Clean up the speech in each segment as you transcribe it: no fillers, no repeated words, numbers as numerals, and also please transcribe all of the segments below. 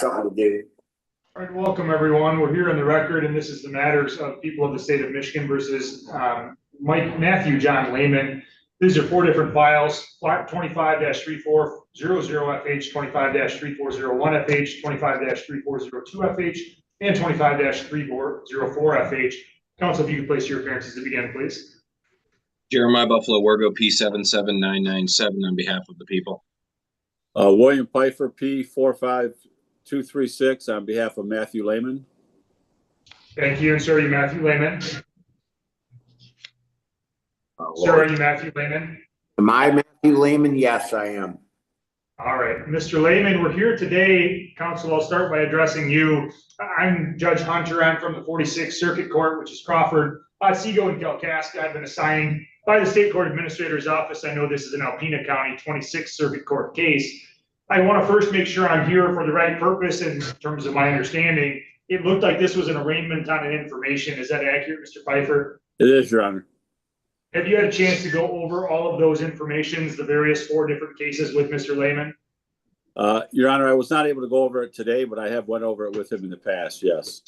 something to do. All right, welcome everyone. We're here on the record, and this is the matters of people of the state of Michigan versus Matthew John Lehman. These are four different files: 25-3400FH, 25-3401FH, 25-3402FH, and 25-3404FH. Council, if you could place your appearances to begin, please. Jeremiah Buffalo Wargo P77997 on behalf of the people. William Pfeiffer P45236 on behalf of Matthew Lehman. Thank you, and sir, are you Matthew Lehman? Sir, are you Matthew Lehman? Am I Matthew Lehman? Yes, I am. All right, Mr. Lehman, we're here today. Council, I'll start by addressing you. I'm Judge Hunter. I'm from the 46th Circuit Court, which is Crawford, Seago, and Kalkaska. I've been assigned by the State Court Administrator's Office. I know this is an Alpena County 26th Circuit Court case. I want to first make sure I'm here for the right purpose in terms of my understanding. It looked like this was an arraignment on an information. Is that accurate, Mr. Pfeiffer? It is, Your Honor. Have you had a chance to go over all of those informations, the various four different cases with Mr. Lehman? Your Honor, I was not able to go over it today, but I have went over it with him in the past, yes.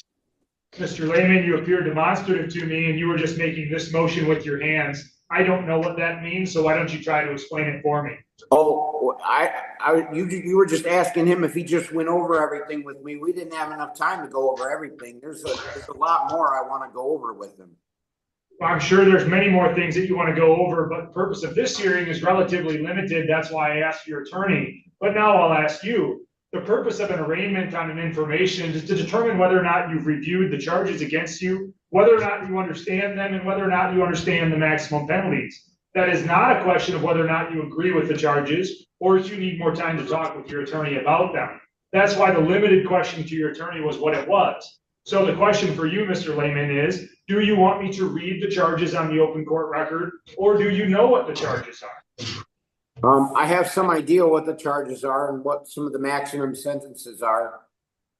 Mr. Lehman, you appear demonstrative to me, and you were just making this motion with your hands. I don't know what that means, so why don't you try to explain it for me? Oh, you were just asking him if he just went over everything with me. We didn't have enough time to go over everything. There's a lot more I want to go over with him. Well, I'm sure there's many more things that you want to go over, but the purpose of this hearing is relatively limited. That's why I asked your attorney. But now I'll ask you. The purpose of an arraignment on an information is to determine whether or not you've reviewed the charges against you, whether or not you understand them, and whether or not you understand the maximum penalties. That is not a question of whether or not you agree with the charges, or if you need more time to talk with your attorney about them. That's why the limited question to your attorney was what it was. So the question for you, Mr. Lehman, is, do you want me to read the charges on the open court record, or do you know what the charges are? I have some idea what the charges are and what some of the maximum sentences are.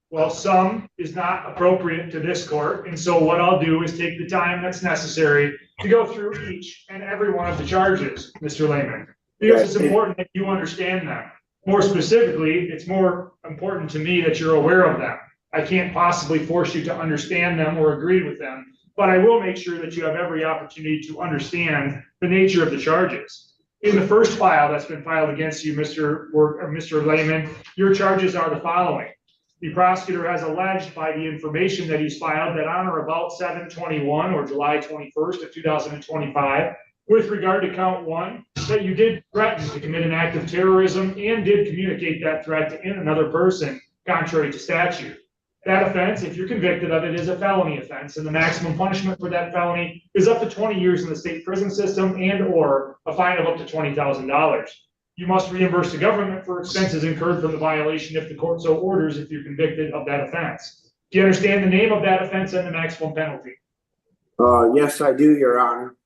Well, some is not appropriate to this court, and so what I'll do is take the time that's necessary to go through each and every one of the charges, Mr. Lehman, because it's important that you understand them. More specifically, it's more important to me that you're aware of them. I can't possibly force you to understand them or agree with them, but I will make sure that you have every opportunity to understand the nature of the charges. In the first file that's been filed against you, Mr. Lehman, your charges are the following. The prosecutor has alleged by the information that he's filed that on or about 7/21 or July 21st of 2025, with regard to count one, that you did threaten to commit an act of terrorism and did communicate that threat to another person contrary to statute. That offense, if you're convicted of it, is a felony offense, and the maximum punishment for that felony is up to 20 years in the state prison system and/or a fine of up to $20,000. You must reimburse the government for expenses incurred from the violation if the court so orders if you're convicted of that offense. Do you understand the name of that offense and the maximum penalty? Yes, I do, Your Honor.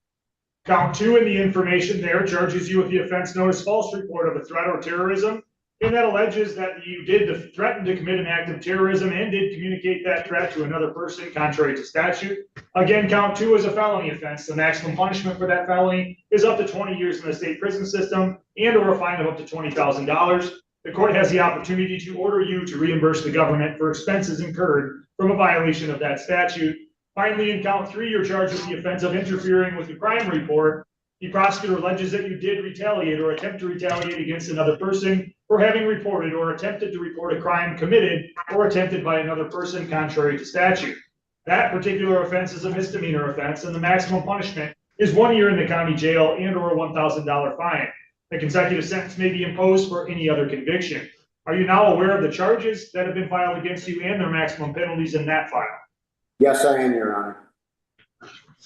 Count two in the information there charges you with the offense known as false report of a threat or terrorism, and that alleges that you did threaten to commit an act of terrorism and did communicate that threat to another person contrary to statute. Again, count two is a felony offense. The maximum punishment for that felony is up to 20 years in the state prison system and/or a fine of up to $20,000. The court has the opportunity to order you to reimburse the government for expenses incurred from a violation of that statute. Finally, in count three, you're charged with the offense of interfering with the crime report. The prosecutor alleges that you did retaliate or attempt to retaliate against another person for having reported or attempted to report a crime committed or attempted by another person contrary to statute. That particular offense is a misdemeanor offense, and the maximum punishment is 1 year in the county jail and/or a $1,000 fine. The consecutive sentence may be imposed for any other conviction. Are you now aware of the charges that have been filed against you and their maximum penalties in that file? Yes, I am, Your Honor.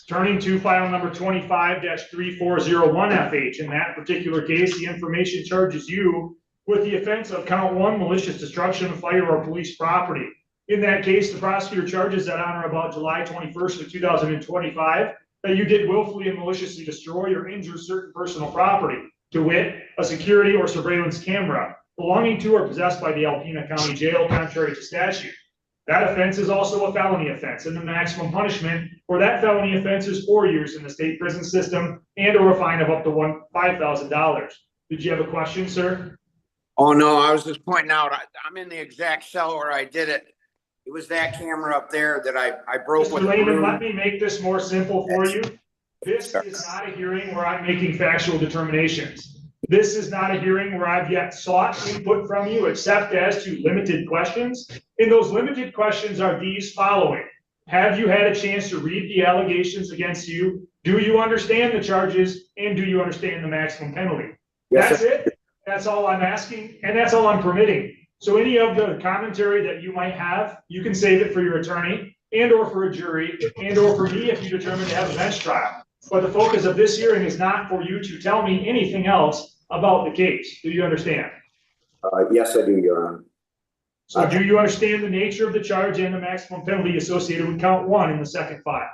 Turning to file number 25-3401FH. In that particular case, the information charges you with the offense of count one, malicious destruction of fire or police property. In that case, the prosecutor charges that on or about July 21st of 2025, that you did willfully and maliciously destroy or injure certain personal property, to wit, a security or surveillance camera belonging to or possessed by the Alpena County Jail contrary to statute. That offense is also a felony offense, and the maximum punishment for that felony offense is 4 years in the state prison system and/or a fine of up to $5,000. Did you have a question, sir? Oh, no, I was just pointing out, I'm in the exact cell where I did it. It was that camera up there that I broke with Mr. the Lehman, let broom. me make this more simple for you. This is not a hearing where I'm making factual determinations. This is not a hearing where I've yet sought input from you except as to limited questions. And those limited questions are these following. Have you had a chance to read the allegations against you? Do you understand the charges? And do you understand the maximum penalty? Yes, That's it. That's all I'm asking, and that's all I'm permitting. So any of the commentary that you might have, you can save it for your attorney and or for a jury and or for me if you determine to have a bench trial. But the focus of this hearing is not for you to tell me anything else about the case. Do you understand? Yes, I do, Your Honor. So do you understand the nature of the charge and the maximum penalty associated with count 1 in the second file?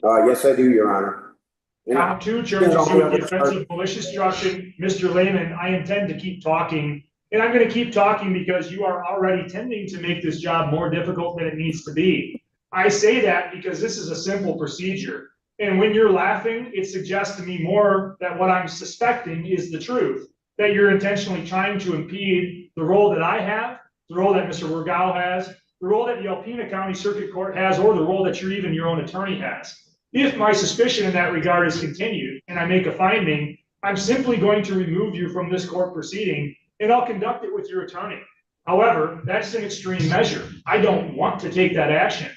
Yes, I do, Your Honor. Count 2 charges you with the offense of malicious destruction. Mr. Lehman, I intend to keep talking, and I'm going to keep talking because you are already tending to make this job more difficult than it needs to be. I say that because this is a simple procedure. And when you're laughing, it suggests to me more that what I'm suspecting is the truth, that you're intentionally trying to impede the role that I have, the role that Mr. Wergau has, the role that the Alpena County Circuit Court has, or the role that even your own attorney has. If my suspicion in that regard is continued and I make a finding, I'm simply going to remove you from this court proceeding and I'll conduct it with your attorney. However, that's an extreme measure. I don't want to take that action,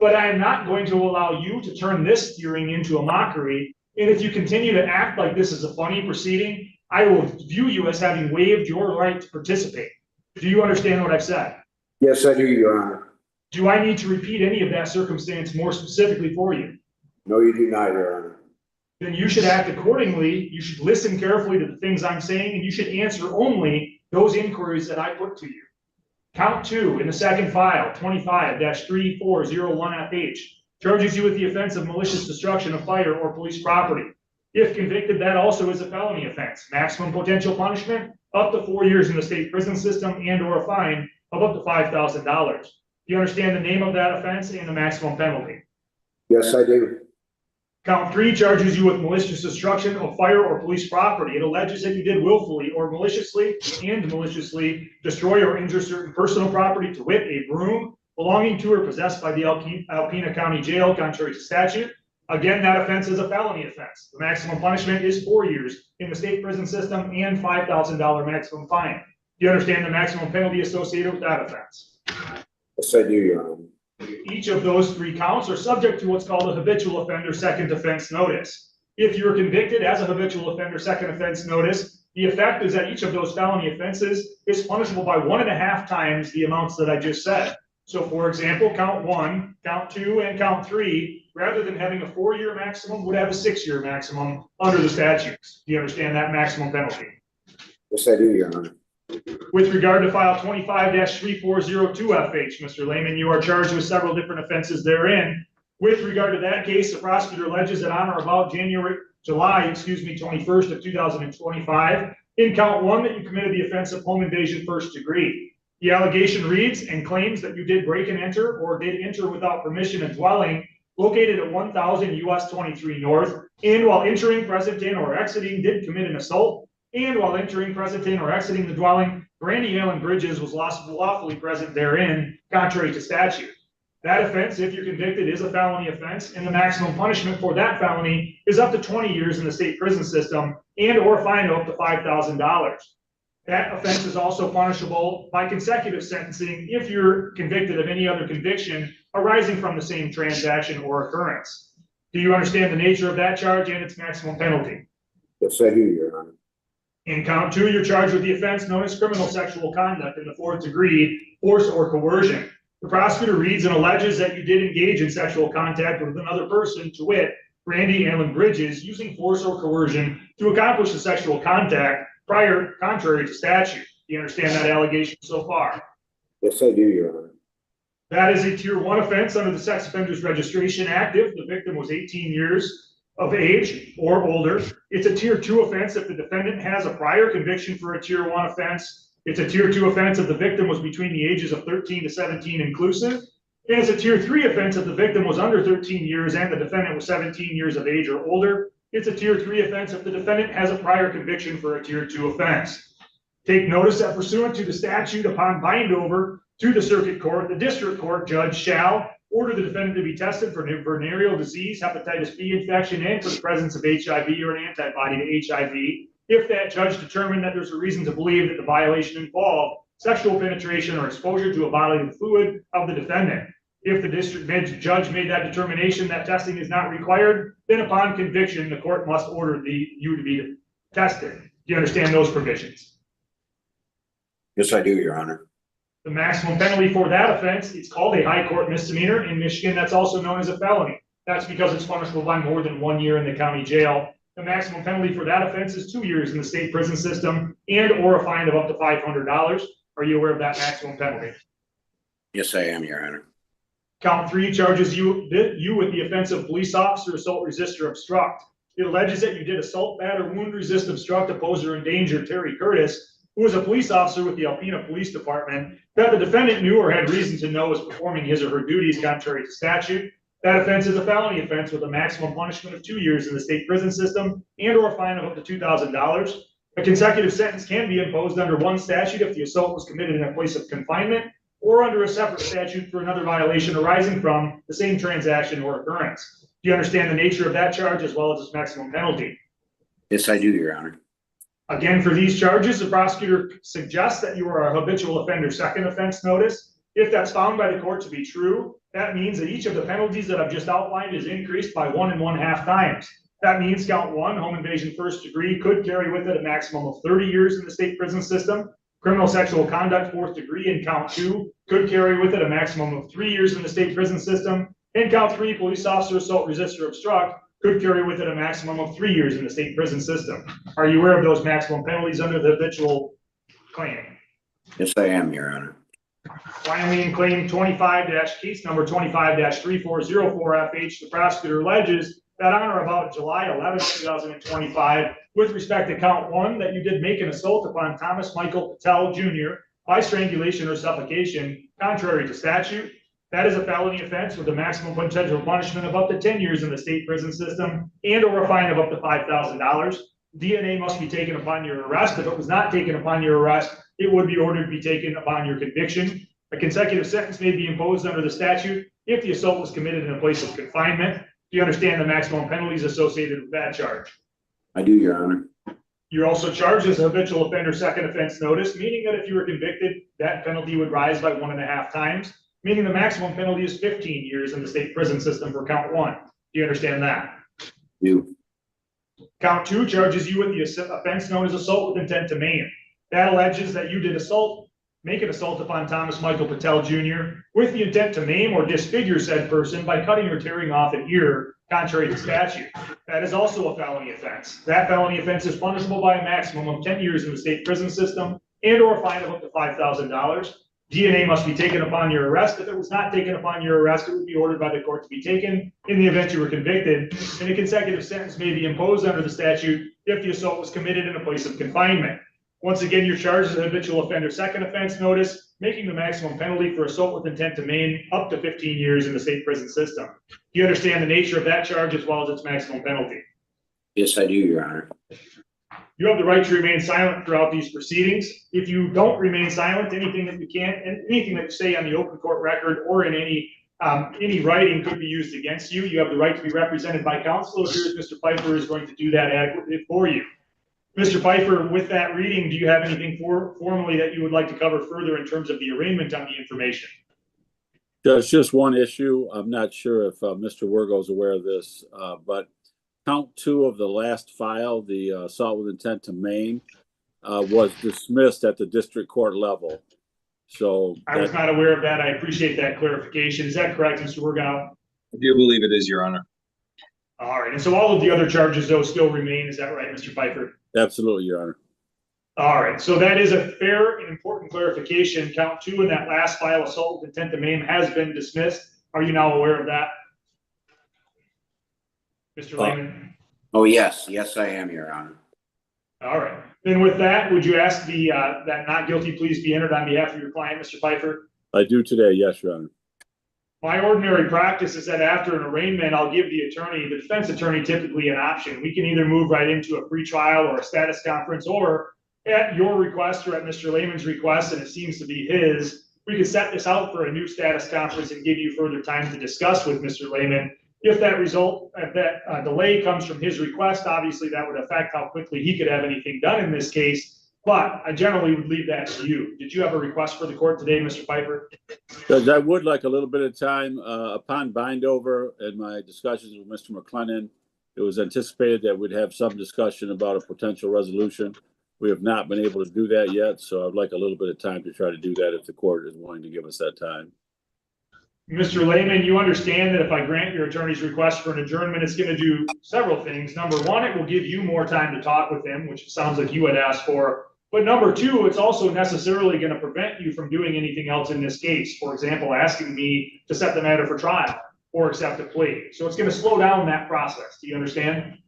but I am not going to allow you to turn this hearing into a mockery. And if you continue to act like this is a funny proceeding, I will view you as having waived your right to participate. Do you understand what I've said? Yes, I do, Your Honor. Do I need to repeat any of that circumstance more specifically for you? No, you do not, Your Honor. Then you should act accordingly. You should listen carefully to the things I'm saying, and you should answer only those inquiries that I put to you. Count 2 in the second file, 25-3401FH, charges you with the offense of malicious destruction of fire or police property. If convicted, that also is a felony offense. Maximum potential punishment, up to 4 years in the state prison system and or a fine of up to $5,000. Do you understand the name of that offense and the maximum penalty? Yes, I do. Count 3 charges you with malicious destruction of fire or police property. It alleges that you did willfully or maliciously destroy or injure certain personal property, to wit, a broom belonging to or possessed by the Alpena County Jail, contrary to statute. Again, that offense is a felony offense. The maximum punishment is 4 years in the state prison system and $5,000 maximum fine. Do you understand the maximum penalty associated with that offense? Yes, I do, Your Honor. Each of those 3 counts are subject to what's called a habitual offender second offense notice. If you're convicted as a habitual offender second offense notice, the effect is that each of those felony offenses is punishable by 1.5 times the amounts that I just said. So for example, count 1, count 2, and count 3, rather than having a 4-year maximum, would have a 6-year maximum under the statutes. Do you understand that maximum penalty? Yes, I do, Your Honor. With regard to file 25-3402FH, Mr. Lehman, you are charged with several different offenses therein. With regard to that case, the prosecutor alleges that on or about July 21st of 2025, in count 1 that you committed the offense of home invasion first degree. The allegation reads and claims that you did break and enter or did enter without permission a dwelling located at 1000 US 23 North, and while entering, present in, or exiting, did commit an assault. And while entering, present in, or exiting the dwelling, Brandy Allen Bridges was lawfully present therein, contrary to statute. That offense, if you're convicted, is a felony offense, and the maximum punishment for that felony is up to 20 years in the state prison system and or a fine of up to $5,000. That offense is also punishable by consecutive sentencing if you're convicted of any other conviction arising from the same transaction or occurrence. Do you understand the nature of that charge and its maximum penalty? Yes, I do, Your Honor. In count 2, you're charged with the offense known as criminal sexual conduct in the 4th degree, force or coercion. The prosecutor reads and alleges that you did engage in sexual contact with another person, to wit, Brandy Allen Bridges, using force or coercion to accomplish the sexual contact contrary to statute. Do you understand that allegation so far? Yes, I do, Your Honor. That is a tier 1 offense under the Sex Offenders Registration Act if the victim was 18 years of age or older. It's a tier 2 offense if the defendant has a prior conviction for a tier 1 offense. It's a tier 2 offense if the victim was between the ages of 13 to 17 inclusive. And it's a tier 3 offense if the victim was under 13 years and the defendant was 17 years of age or older. It's a tier 3 offense if the defendant has a prior conviction for a tier 2 offense. Take notice that pursuant to the statute, upon bind over to the circuit court, the district court judge shall order the defendant to be tested for venereal disease, hepatitis B infection, and for the presence of HIV or an antibody to HIV. If that judge determined that there's a reason to believe that the violation involved sexual penetration or exposure to a bodily fluid of the defendant. If the district judge made that determination that testing is not required, then upon conviction, the court must order you to be tested. Do you understand those provisions? Yes, I do, Your Honor. The maximum penalty for that offense, it's called a high court misdemeanor. In Michigan, that's also known as a felony. That's because it's punishable by more than 1 year in the county jail. The maximum penalty for that offense is 2 years in the state prison system and or a fine of up to $500. Are you aware of that maximum penalty? Yes, I am, Your Honor. Count 3 charges you with the offense of police officer, assault, resist, or obstruct. It alleges that you did assault, batter, wound, resist, obstruct, oppose, or endanger Terry Curtis, who was a police officer with the Alpena Police Department, that the defendant knew or had reason to know was performing his or her duties contrary to statute. That offense is a felony offense with a maximum punishment of 2 years in the state prison system and or a fine of up to $2,000. A consecutive sentence can be imposed under one statute if the assault was committed in a place of confinement or under a separate statute for another violation arising from the same transaction or occurrence. Do you understand the nature of that charge as well as its maximum penalty? Yes, I do, Your Honor. Again, for these charges, the prosecutor suggests that you are a habitual offender second offense notice. If that's found by the court to be true, that means that each of the penalties that I've just outlined is increased by 1 1/2 times. That means count 1, home invasion first degree, could carry with it a maximum of 30 years in the state prison system. Criminal sexual conduct fourth degree in count 2 could carry with it a maximum of 3 years in the state prison system. And count 3, police officer, assault, resist, or obstruct, could carry with it a maximum of 3 years in the state prison system. Are you aware of those maximum penalties under the habitual claim? Yes, I am, Your Honor. Finally, in claim 25 case number 25-3404FH, the prosecutor alleges that on or about July 11, 2025, with respect to count 1, that you did make an assault upon Thomas Michael Patel Jr. by strangulation or suffocation, contrary to statute. That is a felony offense with a maximum potential punishment of up to 10 years in the state prison system and or a fine of up to $5,000. DNA must be taken upon your arrest. If it was not taken upon your arrest, it would be ordered to be taken upon your conviction. A consecutive sentence may be imposed under the statute if the assault was committed in a place of confinement. Do you understand the maximum penalties associated with that charge? I do, Your Honor. You're also charged as a habitual offender second offense notice, meaning that if you were convicted, that penalty would rise by 1 1/2 times, meaning the maximum penalty is 15 years in the state prison system for count 1. Do you understand that? You. Count 2 charges you with the offense known as assault with intent to maim. That alleges that you did make an assault upon Thomas Michael Patel Jr. with the intent to maim or disfigure said person by cutting or tearing off an ear, contrary to statute. That is also a felony offense. That felony offense is punishable by a maximum of 10 years in the state prison system and or a fine of up to $5,000. DNA must be taken upon your arrest. If it was not taken upon your arrest, it would be ordered by the court to be taken in the event you were convicted, and a consecutive sentence may be imposed under the statute if the assault was committed in a place of confinement. Once again, you're charged as a habitual offender second offense notice, making the maximum penalty for assault with intent to maim up to 15 years in the state prison system. Do you understand the nature of that charge as well as its maximum penalty? Yes, I do, Your Honor. You have the right to remain silent throughout these proceedings. If you don't remain silent, anything that you say on the open court record or in any writing could be used against you. You have the right to be represented by counsel. Here's Mr. Pfeiffer is going to do that adequately for you. Mr. Pfeiffer, with that reading, do you have anything formally that you would like to cover further in terms of the arraignment on the information? There's just one issue. I'm not sure if Mr. Wergo is aware of this, but count 2 of the last file, the assault with intent to maim, was dismissed at the district court level. So I was not aware of that. I appreciate that clarification. Is that correct, Mr. Wergo? I do believe it is, Your Honor. All right. And so all of the other charges, though, still remain. Is that right, Mr. Pfeiffer? Absolutely, Your Honor. All right. So that is a fair and important clarification. Count 2 in that last file, assault with intent to maim, has been dismissed. Are you now aware of that, Mr. Lehman? Oh, yes. Yes, I am, Your Honor. All right. Then with that, would you ask that not guilty please be entered on behalf of your client, Mr. Pfeiffer? I do today, yes, Your Honor. My ordinary practice is that after an arraignment, I'll give the defense attorney, typically an option. We can either move right into a pretrial or a status conference, or at your request or at Mr. Lehman's request, and it seems to be his, we could set this out for a new status conference and give you further time to discuss with Mr. Lehman. If that delay comes from his request, obviously that would affect how quickly he could have anything done in this case. But I generally would leave that to you. Did you have a request for the court today, Mr. Piper? Judge, I would like a little bit of time upon bind over and my discussions with Mr. McLennan. It was anticipated that we'd have some discussion about a potential resolution. We have not been able to do that yet, so I'd like a little bit of time to try to do that if the court is willing to give us that time. Mr. Lehman, you understand that if I grant your attorney's request for an adjournment, it's going to do several things. Number one, it will give you more time to talk with him, which sounds like you had asked for. But number two, it's also necessarily going to prevent you from doing anything else in this case. For example, asking me to set the matter for trial or accept a plea. So it's going to slow down that process. Do you understand?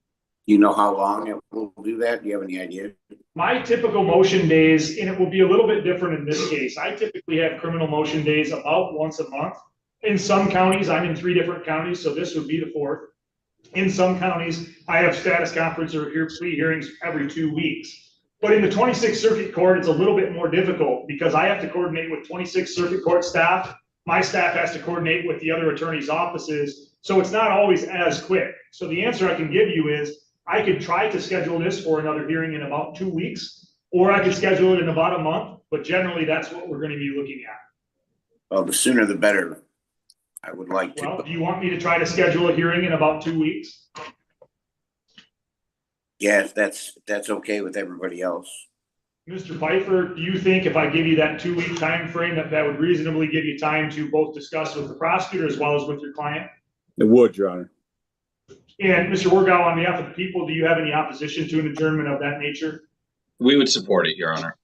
You know how long it will do that? Do you have any idea? My typical motion days, and it will be a little bit different in this case. I typically have criminal motion days about once a month. In some counties, I'm in 3 different counties, so this would be the 4th. In some counties, I have status conference or plea hearings every 2 weeks. But in the 26th Circuit Court, it's a little bit more difficult because I have to coordinate with 26th Circuit Court staff. My staff has to coordinate with the other attorneys' offices. So it's not always as quick. So the answer I can give you is I could try to schedule this for another hearing in about 2 weeks, or I could schedule it in about a month. But generally, that's what we're going to be looking at. Well, the sooner the better. I would like to. Well, do you want me to try to schedule a hearing in about 2 weeks? Yes, that's okay with everybody else. Mr. Pfeiffer, do you think if I give you that 2-week time frame that would reasonably give you time to both discuss with the prosecutor as well as with your client? It would, Your Honor. And Mr. Wergow, on behalf of the people, do you have any opposition to an adjournment of that nature? We would support it, Your Honor.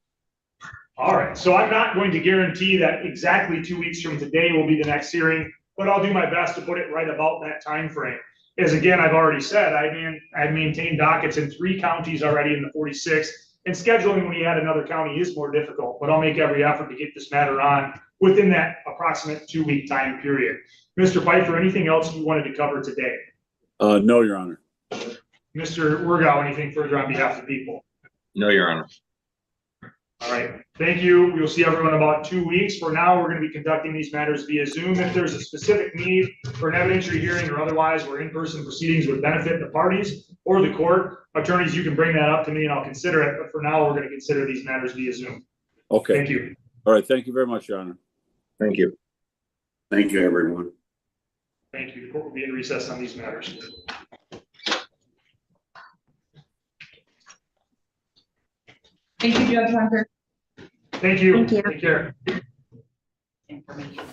All right, so I'm not going to guarantee that exactly 2 weeks from today will be the next hearing, but I'll do my best to put it right about that time frame. As again, I've already said, I've maintained dockets in 3 counties already in the 46th, and scheduling when you add another county is more difficult, but I'll make every effort to get this matter on within that approximate 2-week time period. Mr. Pfeiffer, anything else you wanted to cover today? No, Your Honor. Mr. Wergow, anything further on behalf of the people? No, Your Honor. All right, thank you. We'll see everyone in about 2 weeks. For now, we're going to be conducting these matters via Zoom. If there's a specific need for an evidentiary hearing or otherwise where in-person proceedings would benefit the parties or the court, attorneys, you can bring that up to me and I'll consider it. But for now, we're going to consider these matters via Zoom. Okay. Thank you. All right. Thank you very much, Your Honor. Thank you. Thank you, everyone. Thank you. The court will be in recess on these matters. Thank you, Judge Hunter. Thank you. Thank you. Take care. Information.